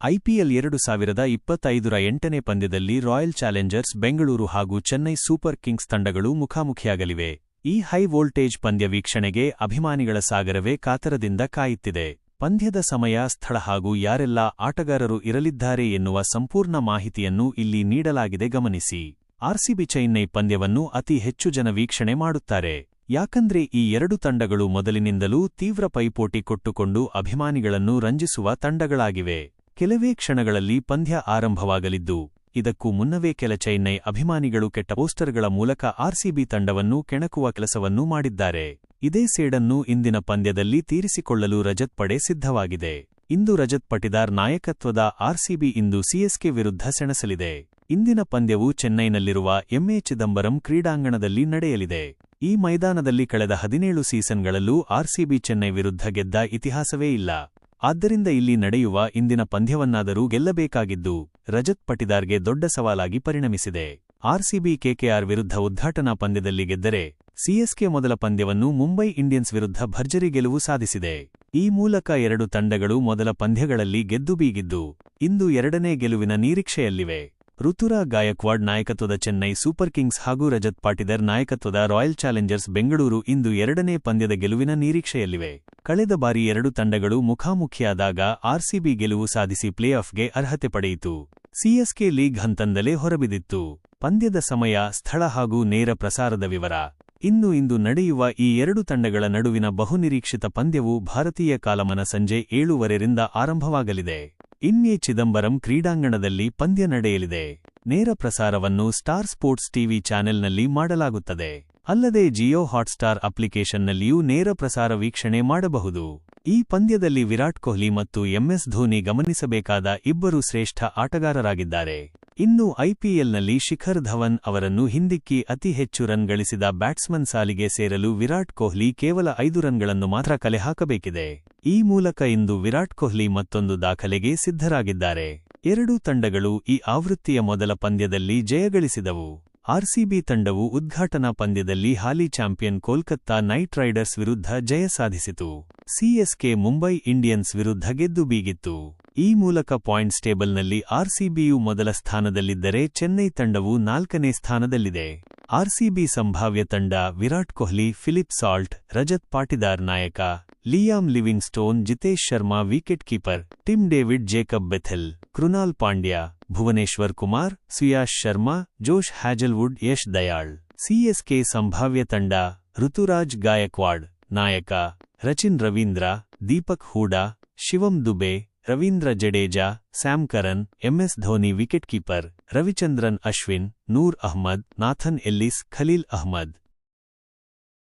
IPL 2025ರ 8ನೇ ಪಂದ್ಯದಲ್ಲಿ royal Challengers Bengaluru ಹಾಗೂ Chennai super Kings ತಂಡಗಳು ಮುಖಾಮುಖಿಯಾಗಲಿವೆ. ಈ ಹೈ ವೋಲ್ಟೇಜ್ ಪಂದ್ಯ ವೀಕ್ಷಣೆಗೆ ಅಭಿಮಾನಿಗಳ ಸಾಗರವೇ ಕಾತರದಿಂದ ಕಾಯುತ್ತಿದೆ. ಪಂದ್ಯದ ಸಮಯ, ಸ್ಥಳ ಹಾಗೂ ಯಾರೆಲ್ಲ ಆಟಗಾರರು ಇರಲಿದ್ದಾರೆ ಎನ್ನುವ ಸಂಪೂರ್ಣ ಮಾಹಿತಿಯನ್ನು ಇಲ್ಲಿ ನೀಡಲಾಗಿದೆ, ಗಮನಿಸಿ. ಆರ್ಸಿಬಿ ಚೆನ್ನೈ ಪಂದ್ಯವನ್ನು ಅತಿ ಹೆಚ್ಚು ಜನ ವೀಕ್ಷಣೆ ಮಾಡುತ್ತಾರೆ. ಯಾಕಂದ್ರೆ ಈ ಎರಡು ತಂಡಗಳು ಮೊದಲಿನಿಂದಲೂ ತೀವ್ರ ಪೈಪೋಟಿ ಕೊಟ್ಟುಕೊಂಡು ಅಭಿಮಾನಿಗಳನ್ನು ರಂಜಿಸುವ ತಂಡಗಳಾಗಿವೆ. ಕೆಲವೇ ಕ್ಷಣಗಳಲ್ಲಿ ಪಂದ್ಯ ಆರಂಭವಾಗಲಿದ್ದು, ಇದಕ್ಕೂ ಮುನ್ನವೇ ಕೆಲ ಚೆನ್ನೈ ಅಭಿಮಾನಿಗಳು ಕೆಟ್ಟ ಪೋಸ್ಟರ್ಗಳ ಮೂಲಕ ಆರ್ಸಿಬಿ ತಂಡವನ್ನು ಕೆಣಕುವ ಕೆಲಸವನ್ನೂ ಮಾಡಿದ್ದಾರೆ. ಇದೇ ಸೇಡನ್ನು ಇಂದಿನ ಪಂದ್ಯದಲ್ಲಿ ತೀರಿಸಿಕೊಳ್ಳಲು ರಜತ್ ಪಡೆ ಸಿದ್ಧವಾಗಿದೆ. ಇಂದು ರಜತ್ ಪಟಿದಾರ್ ನಾಯಕತ್ವದ ಆರ್ಸಿಬಿ ಇಂದು ಸಿಎಸ್ಕೆ ವಿರುದ್ಧ ಸೆಣಸಲಿದೆ. ಇಂದಿನ ಪಂದ್ಯವು ಚೆನ್ನೈನಲ್ಲಿರುವ ಎಂಎ ಚಿದಂಬರಂ ಕ್ರೀಡಾಂಗಣದಲ್ಲಿ ನಡೆಯಲಿದೆ. ಈ ಮೈದಾನದಲ್ಲಿ ಕಳೆದ 17 ಸೀಸನ್ಗಳಲ್ಲೂ ಆರ್ಸಿಬಿ ಚೆನ್ನೈ ವಿರುದ್ಧ ಗೆದ್ದ ಇತಿಹಾಸವೇ ಇಲ್ಲ. ಆದ್ದರಿಂದ ಇಲ್ಲಿ ನಡೆಯುವ ಇಂದಿನ ಪಂದ್ಯವನ್ನಾದರೂ ಗೆಲ್ಲಬೇಕಾಗಿದ್ದು ರಜತ್ ಪಟಿದಾರ್ಗೆ ದೊಡ್ಡ ಸವಾಲಾಗಿ ಪರಿಣಮಿಸಿದೆ. ಆರ್ಸಿಬಿ ಕೆಕೆಆರ್ ವಿರುದ್ಧ ಉದ್ಘಾಟನಾ ಪಂದ್ಯದಲ್ಲಿ ಗೆದ್ದರೆ ಸಿಎಸ್ಕೆ ಮೊದಲ ಪಂದ್ಯವನ್ನು ಮುಂಬೈ ಇಂಡಿಯನ್ಸ್ ವಿರುದ್ಧ ಭರ್ಜರಿ ಗೆಲುವು ಸಾಧಿಸಿದೆ. ಈ ಮೂಲಕ ಎರಡು ತಂಡಗಳು ಮೊದಲ ಪಂದ್ಯಗಳಲ್ಲಿ ಗೆದ್ದು ಬೀಗಿದ್ದು ಇಂದು ಎರಡನೇ ಗೆಲುವಿನ ನಿರೀಕ್ಷೆಯಲ್ಲಿವೆ. ಋತುರಾಜ್ ಗಾಯಕ್ವಾಡ್ ನಾಯಕತ್ವದ ಚೆನ್ನೈ ಸೂಪರ್ ಕಿಂಗ್ಸ್ ಹಾಗೂ ರಜತ್ ಪಾಟಿದಾರ್ ನಾಯಕತ್ವದ ರಾಯಲ್ ಚಾಲೆಂಜರ್ಸ್ ಬೆಂಗಳೂರು ಇಂದು ಎರಡನೇ ಪಂದ್ಯದ ಗೆಲುವಿನ ನಿರೀಕ್ಷೆಯಲ್ಲಿವೆ. ಕಳೆದ ಬಾರಿ ಎರಡು ತಂಡಗಳು ಮುಖಾಮುಖಿಯಾದಾಗ ಆರ್ಸಿಬಿ ಗೆಲುವು ಸಾಧಿಸಿ ಪ್ಲೇ ಆಫ್ಗೆ ಅರ್ಹತೆ ಪಡೆಯಿತು. ಸಿಎಸ್ಕೆ ಲೀಗ್ ಹಂತದಲ್ಲೇ ಹೊರಬಿದ್ದಿತ್ತು. ಪಂದ್ಯದ ಸಮಯ, ಸ್ಥಳ ಹಾಗೂ ನೇರ ಪ್ರಸಾರದ ವಿವರ. ಇಂದು ನಡೆಯುವ ಈ ಎರಡು ತಂಡಗಳ ನಡುವಿನ ಬಹುನಿರೀಕ್ಷಿತ ಪಂದ್ಯವು ಭಾರತೀಯ ಕಾಲಮಾನ ಸಂಜೆ 7:15ರಿಂದ ಆರಂಭವಾಗಲಿದೆ. ಎಂಎ ಚಿದಂಬರಂ ಕ್ರೀಡಾಂಗಣದಲ್ಲಿ ಪಂದ್ಯ ನಡೆಯಲಿದೆ. ನೇರ ಪ್ರಸಾರವನ್ನು ಸ್ಟಾರ್ ಸ್ಪೋರ್ಟ್ಸ್ ಟಿವಿ ಚಾನೆಲ್ನಲ್ಲಿ ಮಾಡಲಾಗುತ್ತದೆ. ಅಲ್ಲದೆ ಜಿಯೋ ಹಾಟ್ಸ್ಟಾರ್ ಅಪ್ಲಿಕೇಶನ್ನಲ್ಲಿಯೂ ನೇರ ಪ್ರಸಾರ ವೀಕ್ಷಣೆ ಮಾಡಬಹುದು. ಈ ಪಂದ್ಯದಲ್ಲಿ ವಿರಾಟ್ ಕೊಹ್ಲಿ ಮತ್ತು ಎಂಎಸ್ ಧೋನಿ ಗಮನಿಸಬೇಕಾದ ಇಬ್ಬರು ಶ್ರೇಷ್ಠ ಆಟಗಾರರಾಗಿದ್ದಾರೆ. ಇನ್ನು ಐಪಿಎಲ್ನಲ್ಲಿ ಶಿಖರ್ ಧವನ್ ಅವರನ್ನು ಹಿಂದಿಕ್ಕಿ ಅತಿ ಹೆಚ್ಚು ರನ್ ಗಳಿಸಿದ ಬ್ಯಾಟ್ಸ್ಮನ್ ಸಾಲಿಗೆ ಸೇರಲು ವಿರಾಟ್ ಕೊಹ್ಲಿ ಕೇವಲ 5 ರನ್ಗಳನ್ನು ಮಾತ್ರ ಕಲೆ ಹಾಕಬೇಕಿದೆ. ಈ ಮೂಲಕ ಇಂದು ವಿರಾಟ್ ಕೊಹ್ಲಿ ಮತ್ತೊಂದು ದಾಖಲೆಗೆ ಸಿದ್ಧರಾಗಿದ್ದಾರೆ. ಎರಡೂ ತಂಡಗಳು ಈ ಆವೃತ್ತಿಯ ಮೊದಲ ಪಂದ್ಯದಲ್ಲಿ ಜಯಗಳಿಸಿದವು. ಆರ್ಸಿಬಿ ತಂಡವು ಉದ್ಘಾಟನಾ ಪಂದ್ಯದಲ್ಲಿ ಹಾಲಿ ಚಾಂಪಿಯನ್ ಕೋಲ್ಕತ್ತಾ ನೈಟ್ ರೈಡರ್ಸ್ ವಿರುದ್ಧ ಜಯ ಸಾಧಿಸಿತು. ಸಿಎಸ್ಕೆ ಮುಂಬೈ ಇಂಡಿಯನ್ಸ್ ವಿರುದ್ಧ ಗೆದ್ದು ಬೀಗಿತ್ತು. ಈ ಮೂಲಕ ಪಾಯಿಂಟ್ಸ್ ಟೇಬಲ್ನಲ್ಲಿ ಆರ್ಸಿಬಿಯು ಮೊದಲ ಸ್ಥಾನದಲ್ಲಿದ್ದರೆ ಚೆನ್ನೈ ತಂಡವು 4ನೇ ಸ್ಥಾನದಲ್ಲಿದೆ. ಆರ್ಸಿಬಿ ಸಂಭಾವ್ಯ ತಂಡ: ವಿರಾಟ್ ಕೊಹ್ಲಿ, ಫಿಲಿಪ್ ಸಾಲ್ಟ್, ರಜತ್ ಪಾಟಿದಾರ್ ನಾಯಕ, Liam Livingstone, Jitesh Sharma wicket keeper, Tim David, Jacob Bethell, Krunal Pandya, Bhuvneshwar Kumar, Suyash Sharma, Josh Hazlewood, Yash Dayal. CSK ಸಂಭಾವ್ಯ ತಂಡ: ಋತುರಾಜ್ ಗಾಯಕ್ವಾಡ್ ನಾಯಕ, Rachin Ravindra, Deepak Hooda, Shivam Dube, Ravindra Jadeja, Sam Curran, MS Dhoni wicket keeper, Ravichandran Ashwin, Noor Ahmad, Nathan Ellis, Khaleel Ahmed.